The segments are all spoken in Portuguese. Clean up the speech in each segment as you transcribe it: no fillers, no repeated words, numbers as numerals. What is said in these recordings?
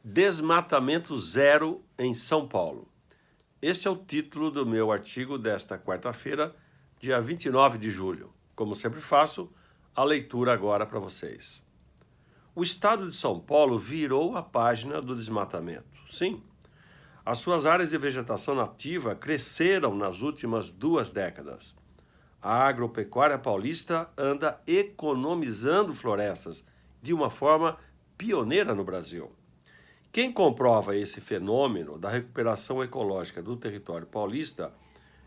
Desmatamento zero em São Paulo. Este é o título do meu artigo desta quarta-feira, dia 29 de julho. Como sempre faço, a leitura agora para vocês. O estado de São Paulo virou a página do desmatamento. Sim, as suas áreas de vegetação nativa cresceram nas últimas 2 décadas. A agropecuária paulista anda economizando florestas de uma forma pioneira no Brasil. Quem comprova esse fenômeno da recuperação ecológica do território paulista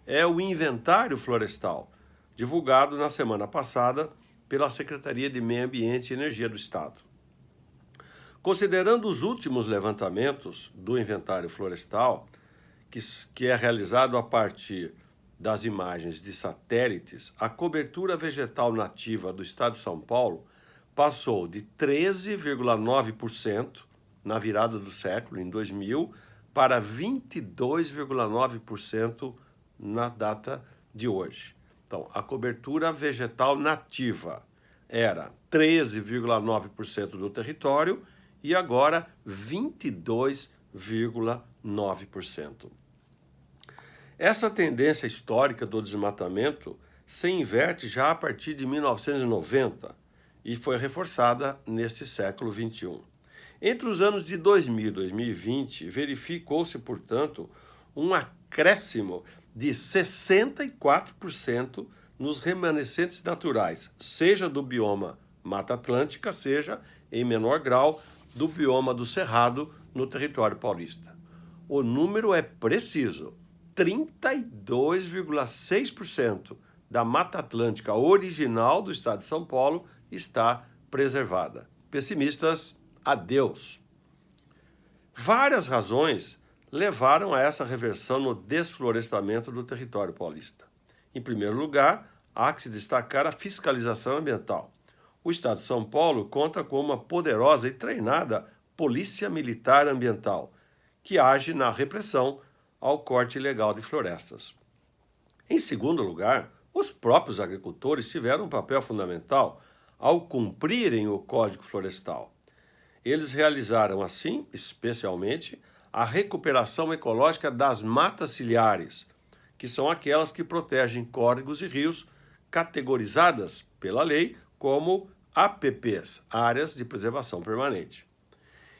é o Inventário Florestal, divulgado na semana passada pela Secretaria de Meio Ambiente e Energia do Estado. Considerando os últimos levantamentos do Inventário Florestal, que é realizado a partir das imagens de satélites, a cobertura vegetal nativa do estado de São Paulo passou de 13,9% na virada do século, em 2000, para 22,9% na data de hoje. Então, a cobertura vegetal nativa era 13,9% do território e agora 22,9%. Essa tendência histórica do desmatamento se inverte já a partir de 1990 e foi reforçada neste século XXI. Entre os anos de 2000 e 2020, verificou-se, portanto, um acréscimo de 64% nos remanescentes naturais, seja do bioma Mata Atlântica, seja, em menor grau, do bioma do Cerrado no território paulista. O número é preciso: 32,6% da Mata Atlântica original do estado de São Paulo está preservada. Pessimistas, adeus. Várias razões levaram a essa reversão no desflorestamento do território paulista. Em primeiro lugar, há que se destacar a fiscalização ambiental. O estado de São Paulo conta com uma poderosa e treinada Polícia Militar Ambiental, que age na repressão ao corte ilegal de florestas. Em segundo lugar, os próprios agricultores tiveram um papel fundamental ao cumprirem o Código Florestal. Eles realizaram, assim, especialmente, a recuperação ecológica das matas ciliares, que são aquelas que protegem córregos e rios, categorizadas pela lei como APPs, Áreas de Preservação Permanente.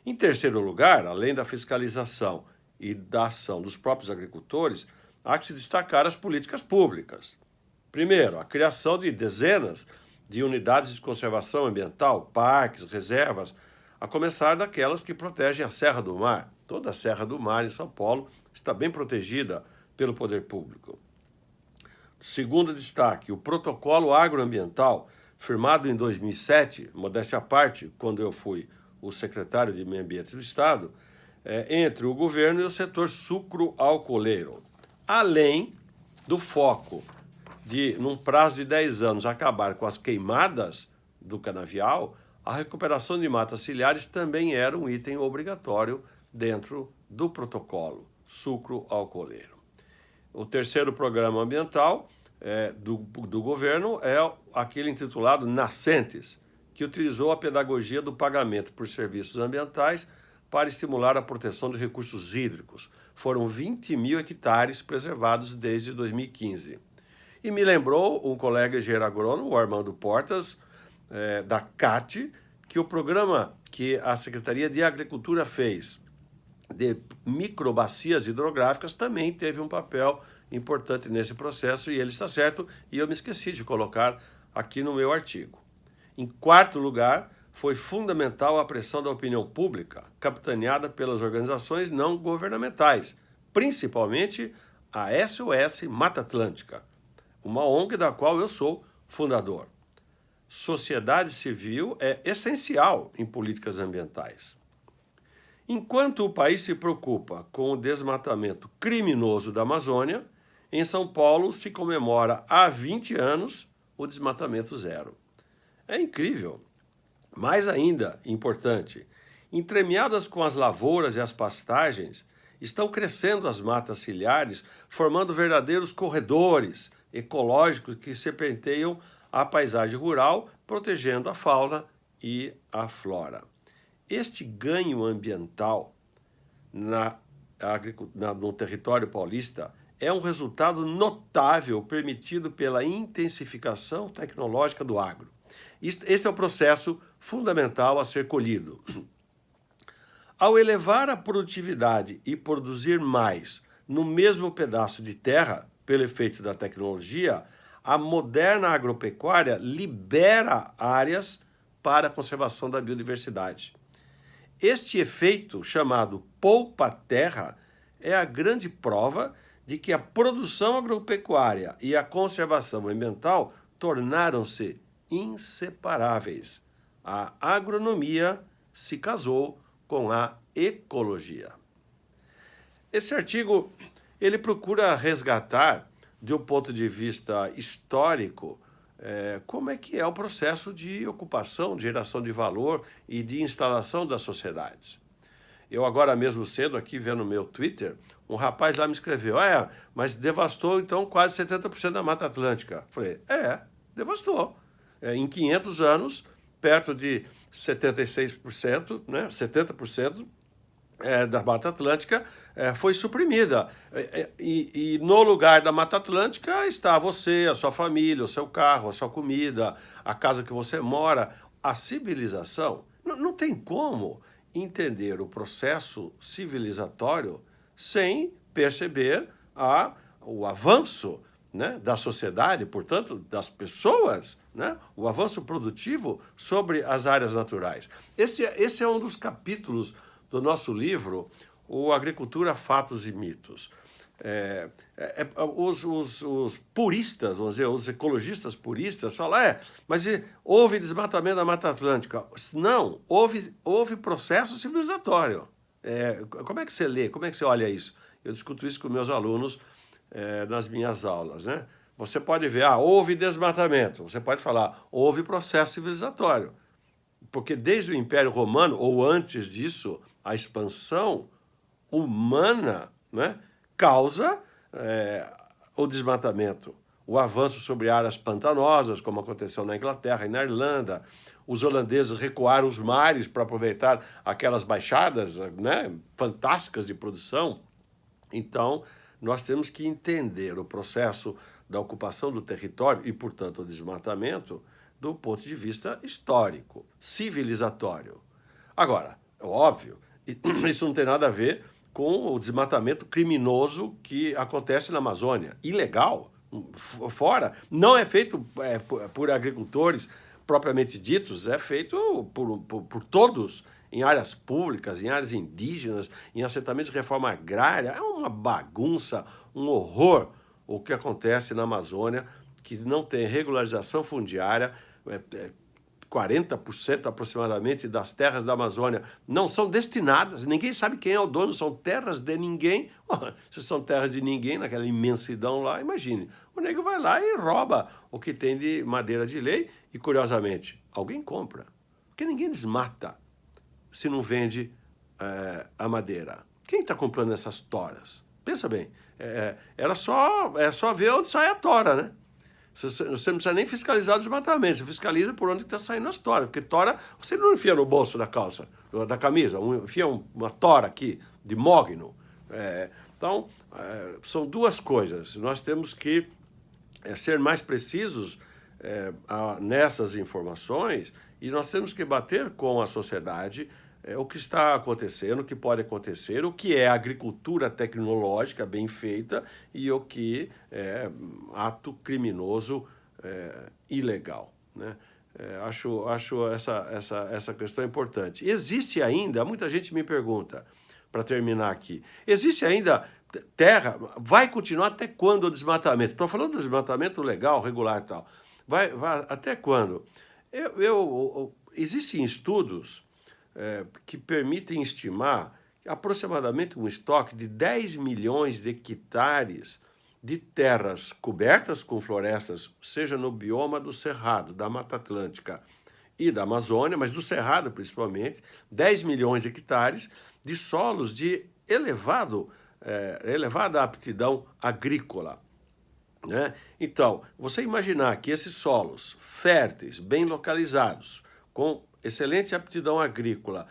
Em terceiro lugar, além da fiscalização e da ação dos próprios agricultores, há que se destacar as políticas públicas. Primeiro, a criação de dezenas de unidades de conservação ambiental, parques, reservas, a começar daquelas que protegem a Serra do Mar. Toda a Serra do Mar em São Paulo está bem protegida pelo poder público. Segundo destaque, o protocolo agroambiental, firmado em 2007, modéstia à parte, quando eu fui o secretário de Meio Ambiente do Estado, entre o governo e o setor sucro-alcooleiro. Além do foco de, num prazo de 10 anos, acabar com as queimadas do canavial, a recuperação de matas ciliares também era um item obrigatório dentro do protocolo sucro-alcooleiro. O terceiro programa ambiental do governo é aquele intitulado Nascentes, que utilizou a pedagogia do pagamento por serviços ambientais para estimular a proteção de recursos hídricos. Foram 20 mil hectares preservados desde 2015. E me lembrou um colega engenheiro agrônomo, o Armando Portas, da CAT, que o programa que a Secretaria de Agricultura fez de microbacias hidrográficas também teve um papel importante nesse processo, e ele está certo, e eu me esqueci de colocar aqui no meu artigo. Em quarto lugar, foi fundamental a pressão da opinião pública, capitaneada pelas organizações não governamentais, principalmente a SOS Mata Atlântica, uma ONG da qual eu sou fundador. Sociedade civil é essencial em políticas ambientais. Enquanto o país se preocupa com o desmatamento criminoso da Amazônia, em São Paulo se comemora há 20 anos o desmatamento zero. É incrível. Mais ainda importante, entremeadas com as lavouras e as pastagens, estão crescendo as matas ciliares, formando verdadeiros corredores ecológicos que serpenteiam a paisagem rural, protegendo a fauna e a flora. Este ganho ambiental no território paulista é um resultado notável permitido pela intensificação tecnológica do agro. Esse é o processo fundamental a ser colhido. Ao elevar a produtividade e produzir mais no mesmo pedaço de terra, pelo efeito da tecnologia, a moderna agropecuária libera áreas para a conservação da biodiversidade. Este efeito, chamado poupa-terra, é a grande prova de que a produção agropecuária e a conservação ambiental tornaram-se inseparáveis. A agronomia se casou com a ecologia. Esse artigo ele procura resgatar, de um ponto de vista histórico, como é que é o processo de ocupação, de geração de valor e de instalação das sociedades. Eu agora mesmo cedo, aqui vendo no meu Twitter, um rapaz lá me escreveu, mas devastou então quase 70% da Mata Atlântica. Falei, devastou. Em 500 anos, perto de 76%, né, 70% da Mata Atlântica foi suprimida. E no lugar da Mata Atlântica está você, a sua família, o seu carro, a sua comida, a casa que você mora. A civilização, não tem como entender o processo civilizatório sem perceber o avanço, né, da sociedade, portanto, das pessoas, né, o avanço produtivo sobre as áreas naturais. Esse é um dos capítulos do nosso livro, o Agricultura, Fatos e Mitos. Os puristas, vamos dizer, os ecologistas puristas falam, mas houve desmatamento da Mata Atlântica. Não, houve processo civilizatório. Como é que você lê, como é que você olha isso? Eu discuto isso com meus alunos nas minhas aulas, né? Você pode ver, houve desmatamento. Você pode falar, houve processo civilizatório. Porque desde o Império Romano, ou antes disso, a expansão humana, né, causa o desmatamento, o avanço sobre áreas pantanosas, como aconteceu na Inglaterra e na Irlanda. Os holandeses recuaram os mares para aproveitar aquelas baixadas, né, fantásticas de produção. Então, nós temos que entender o processo da ocupação do território e, portanto, o desmatamento do ponto de vista histórico, civilizatório. Agora, é óbvio, isso não tem nada a ver com o desmatamento criminoso que acontece na Amazônia. Ilegal, fora. Não é feito por agricultores propriamente ditos, é feito por todos, em áreas públicas, em áreas indígenas, em assentamentos de reforma agrária. É uma bagunça, um horror o que acontece na Amazônia, que não tem regularização fundiária. 40% aproximadamente das terras da Amazônia não são destinadas, ninguém sabe quem é o dono, são terras de ninguém. Se são terras de ninguém, naquela imensidão lá, imagine, o nego vai lá e rouba o que tem de madeira de lei e, curiosamente, alguém compra, porque ninguém desmata se não vende a madeira. Quem está comprando essas toras? Pensa bem, é só ver onde sai a tora, né? Você não precisa nem fiscalizar o desmatamento, você fiscaliza por onde está saindo as toras, porque tora você não enfia no bolso da calça, da camisa, enfia uma tora aqui de mogno. Então, são duas coisas. Nós temos que ser mais precisos nessas informações e nós temos que bater com a sociedade o que está acontecendo, o que pode acontecer, o que é agricultura tecnológica bem feita e o que é ato criminoso ilegal, né? Acho essa questão importante. Existe ainda, muita gente me pergunta, para terminar aqui, existe ainda terra, vai continuar até quando o desmatamento? Estou falando do desmatamento legal, regular e tal. Vai até quando? Existem estudos que permitem estimar aproximadamente um estoque de 10 milhões de hectares de terras cobertas com florestas, seja no bioma do Cerrado, da Mata Atlântica e da Amazônia, mas do Cerrado principalmente, 10 milhões de hectares de solos de elevada aptidão agrícola, né? Então, você imaginar que esses solos férteis, bem localizados, com excelente aptidão agrícola,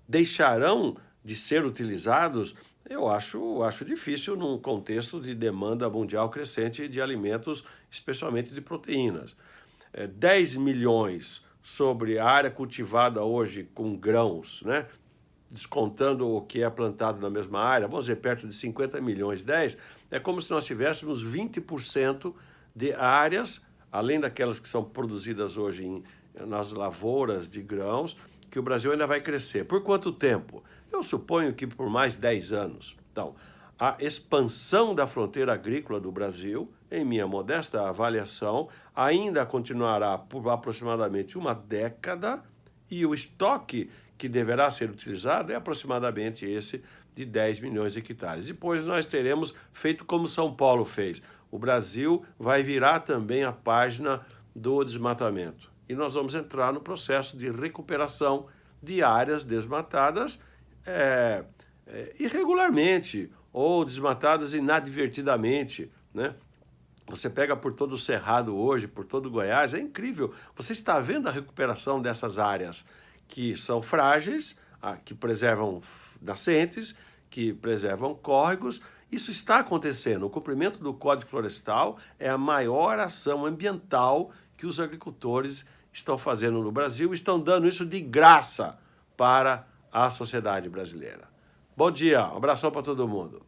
deixarão de ser utilizados? Eu acho difícil num contexto de demanda mundial crescente de alimentos, especialmente de proteínas. 10 milhões sobre a área cultivada hoje com grãos, né? Descontando o que é plantado na mesma área, vamos dizer, perto de 50 milhões, 10, é como se nós tivéssemos 20% de áreas, além daquelas que são produzidas hoje nas lavouras de grãos, que o Brasil ainda vai crescer. Por quanto tempo? Eu suponho que por mais 10 anos. Então, a expansão da fronteira agrícola do Brasil, em minha modesta avaliação, ainda continuará por aproximadamente uma década, e o estoque que deverá ser utilizado é aproximadamente esse de 10 milhões de hectares. Depois nós teremos feito como São Paulo fez. O Brasil vai virar também a página do desmatamento. E nós vamos entrar no processo de recuperação de áreas desmatadas irregularmente ou desmatadas inadvertidamente, né? Você pega por todo o Cerrado hoje, por todo o Goiás, é incrível. Você está vendo a recuperação dessas áreas que são frágeis, que preservam nascentes, que preservam córregos. Isso está acontecendo. O cumprimento do Código Florestal é a maior ação ambiental que os agricultores estão fazendo no Brasil, estão dando isso de graça para a sociedade brasileira. Bom dia, um abração para todo mundo.